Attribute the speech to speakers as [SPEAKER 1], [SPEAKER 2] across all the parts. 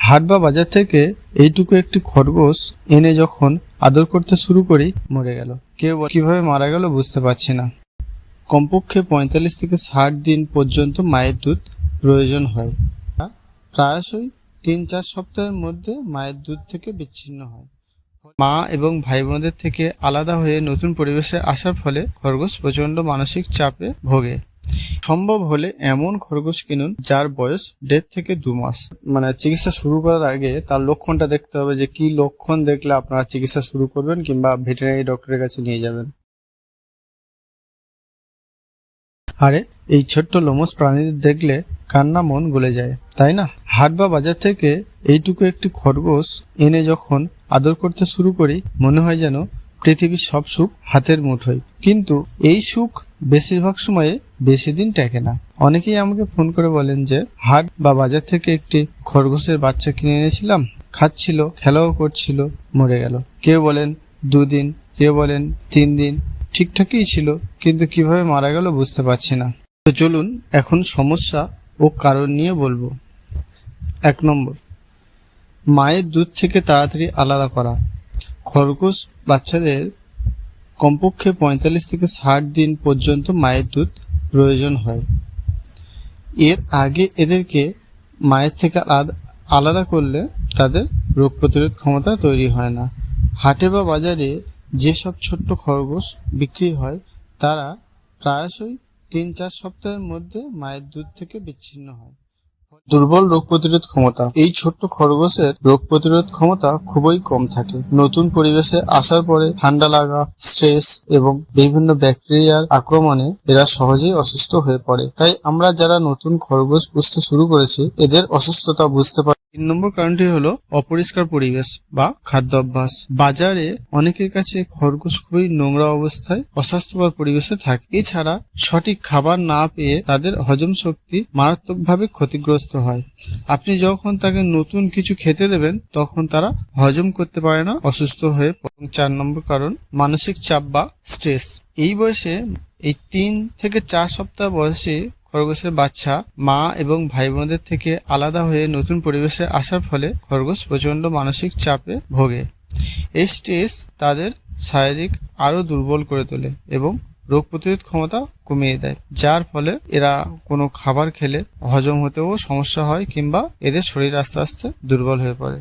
[SPEAKER 1] হাট বা বাজার থেকে এইটুকু একটি খরগোশ এনে যখন আদর করতে শুরু করি মরে গেল। কেউ কিভাবে মারা গেল বুঝতে পারছি না। কমপক্ষে 45 থেকে 60 দিন পর্যন্ত মায়ের দুধ প্রয়োজন হয়। প্রায়শই 3-4 সপ্তাহের মধ্যে মায়ের দুধ থেকে বিচ্ছিন্ন হয়। মা এবং ভাই বোনদের থেকে আলাদা হয়ে নতুন পরিবেশে আসার ফলে খরগোশ প্রচন্ড মানসিক চাপে ভোগে। সম্ভব হলে এমন খরগোশ কিনুন যার বয়স 1.5 থেকে 2 মাস। চিকিৎসা শুরু করার আগে তার লক্ষণটা দেখতে হবে যে কি লক্ষণ দেখলে আপনারা চিকিৎসা শুরু করবেন কিংবা ভেটেরিনারি ডক্টরের কাছে নিয়ে যাবেন। আরে এই ছোট্ট লোমশ প্রাণীদের দেখলে কান্না মন গলে যায়, তাই না? হাট বা বাজার থেকে এইটুকু একটি খরগোশ এনে যখন আদর করতে শুরু করি মনে হয় যেন পৃথিবীর সব সুখ হাতের মুঠোয়। কিন্তু এই সুখ বেশিরভাগ সময়ে বেশি দিন টেকে না। অনেকেই আমাকে ফোন করে বলেন যে হাট বা বাজার থেকে একটি খরগোশের বাচ্চা কিনে এনেছিলাম, খাচ্ছিল, খেলাও করছিল, মরে গেল। কেউ বলেন 2 দিন, কেউ বলেন 3 দিন, ঠিকঠাকই ছিল, কিন্তু কিভাবে মারা গেল বুঝতে পারছি না। তো চলুন এখন সমস্যা ও কারণ নিয়ে বলবো। 1 নম্বর, মায়ের দুধ থেকে তাড়াতাড়ি আলাদা করা। খরগোশ বাচ্চাদের কমপক্ষে 45 থেকে 60 দিন পর্যন্ত মায়ের দুধ প্রয়োজন হয়। এর আগে এদেরকে মায়ের থেকে আলাদা করলে তাদের রোগ প্রতিরোধ ক্ষমতা তৈরি হয় না। হাটে বা বাজারে যেসব ছোট্ট খরগোশ বিক্রি হয় তারা প্রায়শই 3-4 সপ্তাহের মধ্যে মায়ের দুধ থেকে বিচ্ছিন্ন হয়। দুর্বল রোগ প্রতিরোধ ক্ষমতা। এই ছোট্ট খরগোশের রোগ প্রতিরোধ ক্ষমতা খুবই কম থাকে। নতুন পরিবেশে আসার পরে ঠান্ডা লাগা, স্ট্রেস এবং বিভিন্ন ব্যাকটেরিয়ার আক্রমণে এরা সহজেই অসুস্থ হয়ে পড়ে। তাই আমরা যারা নতুন খরগোশ পুষতে শুরু করেছি এদের অসুস্থতা বুঝতে পারি। 3 নম্বর কারণটি হলো অপরিষ্কার পরিবেশ বা খাদ্য অভ্যাস। বাজারে অনেকের কাছে খরগোশ খুবই নোংরা অবস্থায় অস্বাস্থ্যকর পরিবেশে থাকে। এছাড়া সঠিক খাবার না পেয়ে তাদের হজম শক্তি মারাত্মকভাবে ক্ষতিগ্রস্ত হয়। আপনি যখন তাকে নতুন কিছু খেতে দেবেন তখন তারা হজম করতে পারে না, অসুস্থ হয়ে পড়ে। 4 নম্বর কারণ মানসিক চাপ বা স্ট্রেস। এই বয়সে, এই 3 থেকে 4 সপ্তাহ বয়সে খরগোশের বাচ্চা মা এবং ভাই বোনদের থেকে আলাদা হয়ে নতুন পরিবেশে আসার ফলে খরগোশ প্রচন্ড মানসিক চাপে ভোগে। এই স্ট্রেস তাদের শারীরিক আরো দুর্বল করে তোলে এবং রোগ প্রতিরোধ ক্ষমতা কমিয়ে দেয়, যার ফলে এরা কোনো খাবার খেলে হজম হতেও সমস্যা হয় কিংবা এদের শরীর আস্তে আস্তে দুর্বল হয়ে পড়ে।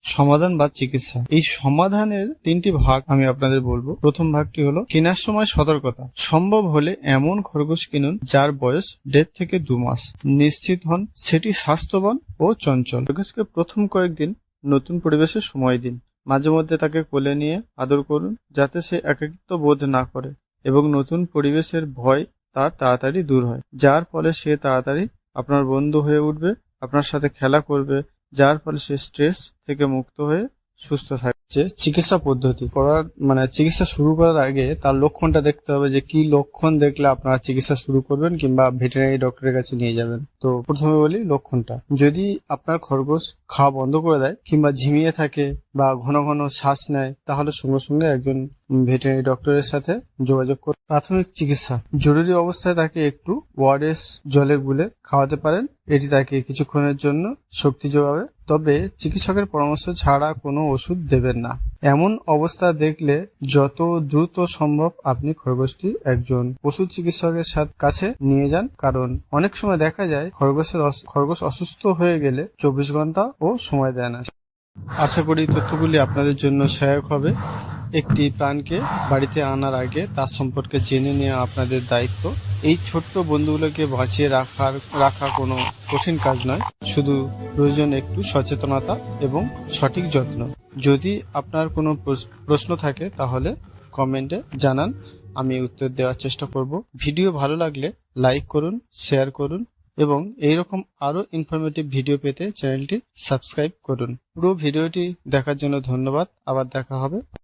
[SPEAKER 1] সমাধান বা চিকিৎসা। এই সমাধানের 3টি ভাগ আমি আপনাদের বলবো। প্রথম ভাগটি হলো কেনার সময় সতর্কতা। সম্ভব হলে এমন খরগোশ কিনুন যার বয়স 1.5 থেকে 2 মাস। নিশ্চিত হন সেটি স্বাস্থ্যবান ও চঞ্চল। খরগোশকে প্রথম কয়েকদিন নতুন পরিবেশে সময় দিন। মাঝে মধ্যে তাকে কোলে নিয়ে আদর করুন যাতে সে একাকিত্ব বোধ না করে এবং নতুন পরিবেশের ভয় তার তাড়াতাড়ি দূর হয়, যার ফলে সে তাড়াতাড়ি আপনার বন্ধু হয়ে উঠবে, আপনার সাথে খেলা করবে, যার ফলে সে স্ট্রেস থেকে মুক্ত হয়ে সুস্থ থাকছে। চিকিৎসা পদ্ধতি চিকিৎসা শুরু করার আগে তার লক্ষণটা দেখতে হবে যে কি লক্ষণ দেখলে আপনারা চিকিৎসা শুরু করবেন কিংবা ভেটেরিনারি ডক্টরের কাছে নিয়ে যাবেন। তো প্রথমে বলি লক্ষণটা। যদি আপনার খরগোশ খাওয়া বন্ধ করে দেয় কিংবা ঝিমিয়ে থাকে বা ঘন ঘন শ্বাস নেয় তাহলে সঙ্গে সঙ্গে একজন ভেটেরিনারি ডক্টরের সাথে যোগাযোগ করুন। প্রাথমিক চিকিৎসা। জরুরি অবস্থায় তাকে একটু ওআরএস জলে গুলে খাওয়াতে পারেন। এটি তাকে কিছুক্ষণের জন্য শক্তি যোগাবে, তবে চিকিৎসকের পরামর্শ ছাড়া কোনো ওষুধ দেবেন না। এমন অবস্থা দেখলে যত দ্রুত সম্ভব আপনি খরগোশটি একজন পশু চিকিৎসকের কাছে নিয়ে যান, কারণ অনেক সময় দেখা যায় খরগোশ অসুস্থ হয়ে গেলে 24 ঘন্টা ও সময় দেয় না। আশা করি তথ্যগুলি আপনাদের জন্য সহায়ক হবে। একটি প্রাণকে বাড়িতে আনার আগে তার সম্পর্কে জেনে নেওয়া আপনাদের দায়িত্ব। এই ছোট্ট বন্ধুগুলোকে বাঁচিয়ে রাখা কোনো কঠিন কাজ নয়, শুধু প্রয়োজন একটু সচেতনতা এবং সঠিক যত্ন। যদি আপনার কোনো প্রশ্ন থাকে তাহলে কমেন্টে জানান, আমি উত্তর দেওয়ার চেষ্টা করব। ভিডিও ভালো লাগলে লাইক করুন, শেয়ার করুন এবং এইরকম আরো ইনফরমেটিভ ভিডিও পেতে চ্যানেলটি সাবস্ক্রাইব করুন। পুরো ভিডিওটি দেখার জন্য ধন্যবাদ। আবার দেখা হবে।